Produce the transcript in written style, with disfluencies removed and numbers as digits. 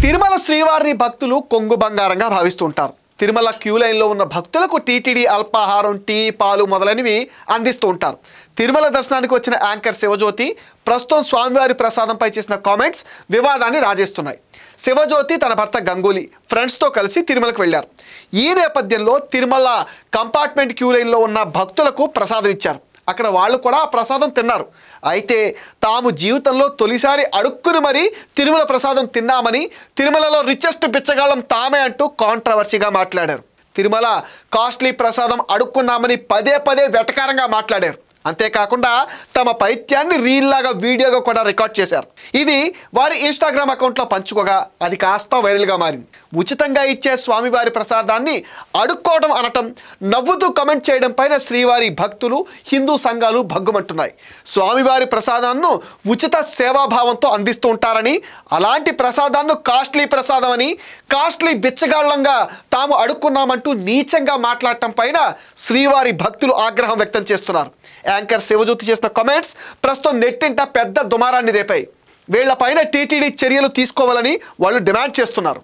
తిరుమల శ్రీవారిని భక్తులు కొంగు బంగారంగా భావిస్తుంటారు. తిరుమల క్యూ లైన్లో ఉన్న భక్తులకు టీటీడీ అల్పాహారం, టీ, పాలు మొదలైనవి అందిస్తూ ఉంటారు. తిరుమల దర్శనానికి వచ్చిన యాంకర్ శివజ్యోతి ప్రస్తుతం స్వామివారి ప్రసాదంపై చేసిన కామెంట్స్ వివాదాన్ని రాజేస్తున్నాయి. శివజ్యోతి తన భర్త గంగూలీ ఫ్రెండ్స్తో కలిసి తిరుమలకు వెళ్లారు. ఈ నేపథ్యంలో తిరుమల కంపార్ట్మెంట్ క్యూ లైన్లో ఉన్న భక్తులకు ప్రసాదం ఇచ్చారు. అక్కడ వాళ్ళు కూడా ఆ ప్రసాదం తిన్నారు. అయితే తాము జీవితంలో తొలిసారి అడుక్కుని మరీ తిరుమల ప్రసాదం తిన్నామని, తిరుమలలో రిచెస్ట్ బిచ్చగాళ్ళం తామే అంటూ కాంట్రవర్సీగా మాట్లాడారు. తిరుమల కాస్ట్లీ ప్రసాదం అడుక్కున్నామని పదే పదే వెటకారంగా మాట్లాడారు. అంతేకాకుండా తమ పైత్యాన్ని రీల్లాగా వీడియోగా కూడా రికార్డ్ చేశారు. ఇది వారి ఇన్స్టాగ్రామ్ అకౌంట్లో పంచుకోగా అది కాస్త వైరల్గా మారింది. ఉచితంగా ఇచ్చే స్వామివారి ప్రసాదాన్ని అడుక్కోవడం అనటం, నవ్వుతూ కమెంట్ చేయడం పైన శ్రీవారి భక్తులు, హిందూ సంఘాలు భగ్గుమంటున్నాయి. స్వామివారి ప్రసాదాన్ని ఉచిత సేవాభావంతో అందిస్తూ ఉంటారని, అలాంటి ప్రసాదాన్ని కాస్ట్లీ ప్రసాదం అని, కాస్ట్లీ బిచ్చగాళ్లంగా తాము అడుక్కున్నామంటూ నీచంగా మాట్లాడటం పైన శ్రీవారి భక్తులు ఆగ్రహం వ్యక్తం చేస్తున్నారు. యాంకర్ శివజ్యోతి చేసిన కామెంట్స్ ప్రస్తుతం నెట్టింట పెద్ద దుమారాన్ని రేపాయి. వీళ్లపైన టీటీడీ చర్యలు తీసుకోవాలని వాళ్ళు డిమాండ్ చేస్తున్నారు.